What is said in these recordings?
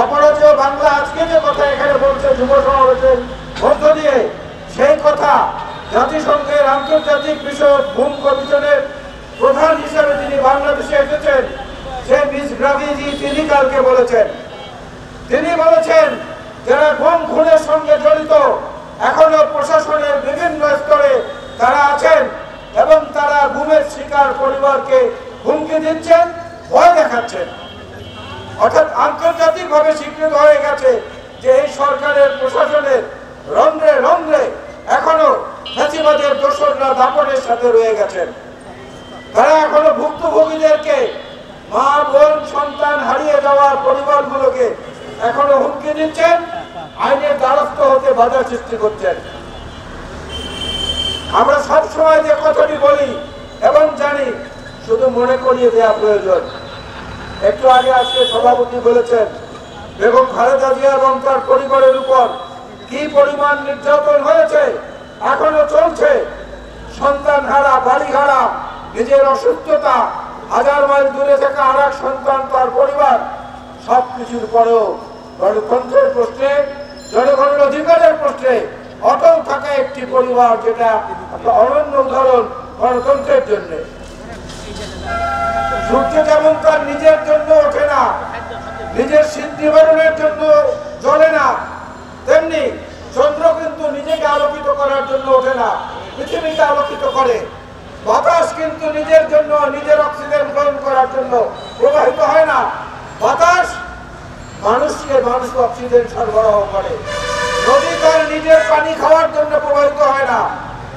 অপরাজেয় বাংলা আজকে যে কথা এখানে বলছে যুব সমাবেশের মধ্য দিয়ে, সেই কথা জাতিসংঘের আন্তর্জাতিক বিষয়ক ঘুম কমিশনের প্রধান হিসেবে তিনি বাংলাদেশে এসেছেন, সেই মিস গ্রাভিজি তিনি কালকে বলেছেন। তিনি বলেছেন যারা গুম খুনের সঙ্গে জড়িত এখনো প্রশাসনের বিভিন্ন স্তরে তারা আছেন এবং তারা গুমের শিকার পরিবারকে হুমকি দিচ্ছেন, ভয় দেখাচ্ছেন। অর্থাৎ আন্তর্জাতিকভাবে স্বীকৃত হয়ে গেছে যে এই সরকারের প্রশাসনের রন্ধ্রে রন্ধ্রে এখনো ফ্যাসিবাদের দোসররা দাপটের সাথে রয়ে গেছেন। তারা এখনো ভুক্তভোগীদেরকে, মা বোন সন্তান হারিয়ে যাওয়ার পরিবারগুলোকে এখনো হুমকি দিচ্ছেন, আইনের দ্বারস্থ হতে বাধা সৃষ্টি করছেন। আমরা সবসময় যে কথাটি বলি এবং জানি, শুধু মনে করিয়ে দেওয়া প্রয়োজন। একটু আগে আজকে সভাপতি বলেছেন বেগম খালেদা জিয়া এবং তার পরিবারের উপর কি পরিমাণ নির্যাতন হয়েছে, এখনো চলছে। সন্তান হারা, বাড়ি হারা, নিজের অসুস্থতা, হাজার মাইল দূরে থাকা আর এক সন্তান, তার পরিবার, সবকিছুর পরেও গণতন্ত্রের প্রশ্নে, জনগণের অধিকারের প্রশ্নে অটল থাকা একটি পরিবার, যেটা একটা অনন্য উদাহরণ গণতন্ত্রের জন্য। সূর্য যেমন তার নিজের জন্য ওঠে না, নিজের সিদ্ধি বাড়ানোর জন্য জ্বলে না, তেমনি চন্দ্র কিন্তু নিজেকে আলোকিত করার জন্য ওঠে না, পৃথিবীকে আলোকিত করে। বাতাস কিন্তু নিজের জন্য, নিজের অক্সিজেন গ্রহণ করার জন্য প্রবাহিত হয় না। বাতাস মানুষকে অক্সিজেন সরবরাহ করে। নদী তার নিজের পানি খাওয়ার জন্য প্রবাহিত হয় না,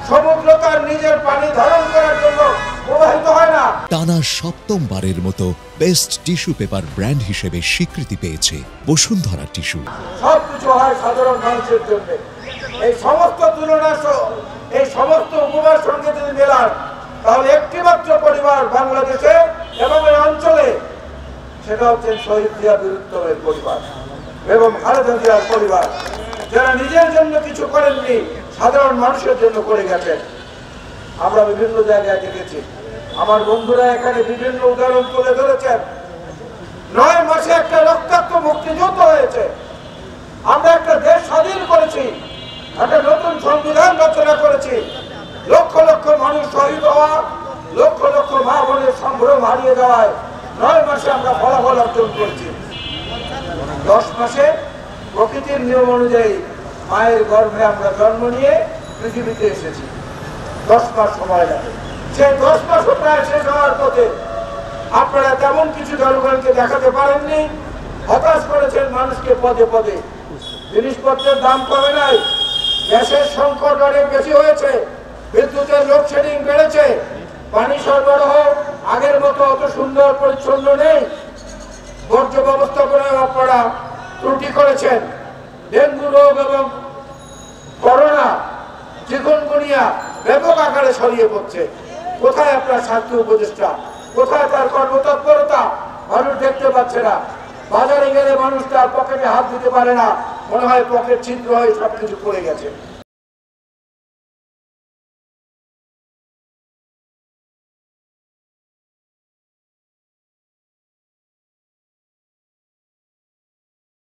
সমুদ্র তার নিজের পানি ধারণ করার জন্য প্রবাহিত হয় না। টানা সপ্তমবারের মতো বেস্ট টিস্যু পেপার ব্র্যান্ড হিসেবে স্বীকৃতি পেয়েছে বসুন্ধরা টিস্যু। সবকিছু হয় সাধারণ মানুষের জন্য। এই সমস্ত তুলনা, এই সমস্ত উপমার সঙ্গে যদি মেলান, তাহলে একটি মাত্র পরিবার বাংলাদেশে এবং এই অঞ্চলে, সেটা হচ্ছে শহীদ জিয়া বীরুত্তমের পরিবার এবং খালেদা জিয়ার পরিবার, যারা নিজের জন্য কিছু করেননি, সাধারণ মানুষের জন্য করে গেছেন। আমরা বিভিন্ন জায়গায় দেখেছি, আমার বন্ধুরা এখানে বিভিন্ন উদাহরণ তুলে ধরেছেন। 9 মাসে একটা রক্তাক্ত মুক্তিযুদ্ধ হয়েছে, আমরা একটা দেশ স্বাধীন করেছি, একটা নতুন সংবিধান রচনা করেছি। লক্ষ লক্ষ মানুষ শহীদ হওয়া, লক্ষ লক্ষ মা বোনের সম্ভ্রম হারিয়ে যাওয়ায় 9 মাসে আমরা ফলাফল অর্জন করেছি। 10 মাসে প্রকৃতির নিয়ম অনুযায়ী মায়ের গর্ভে আমরা জন্ম নিয়ে পৃথিবীতে এসেছি। 10 মাস সময় লাগে। সেই 10 মাসও প্রায় শেষ হওয়ার পথে। আপনারা তেমন কিছু জনগণকে দেখাতে পারেননি, হতাশ করেছেন মানুষকে পদে পদে। জিনিসপত্রের দাম কমে নাই, গ্যাসের সংকট অনেক বেশি হয়েছে, বিদ্যুতের লোডশেডিং বেড়েছে, পানি সরবরাহ আগের মতো অত সুন্দর পরিচ্ছন্ন নেই, বর্জ্য ব্যবস্থাপনায় আপনারা ত্রুটি করেছেন। ডেঙ্গু রোগ এবং করোনা, চিকুনগুনিয়া ব্যাপক আকারে ছড়িয়ে পড়ছে। কোথায় আপনার স্বাস্থ্য উপদেষ্টা, কোথায় তার কর্মতৎপরতা? মানুষ দেখতে পাচ্ছে না। বাজারে গেলে মানুষ তার পকেটে হাত দিতে পারে না, মনে হয় পকেট ছিদ্র হয়ে সবকিছু পড়ে গেছে।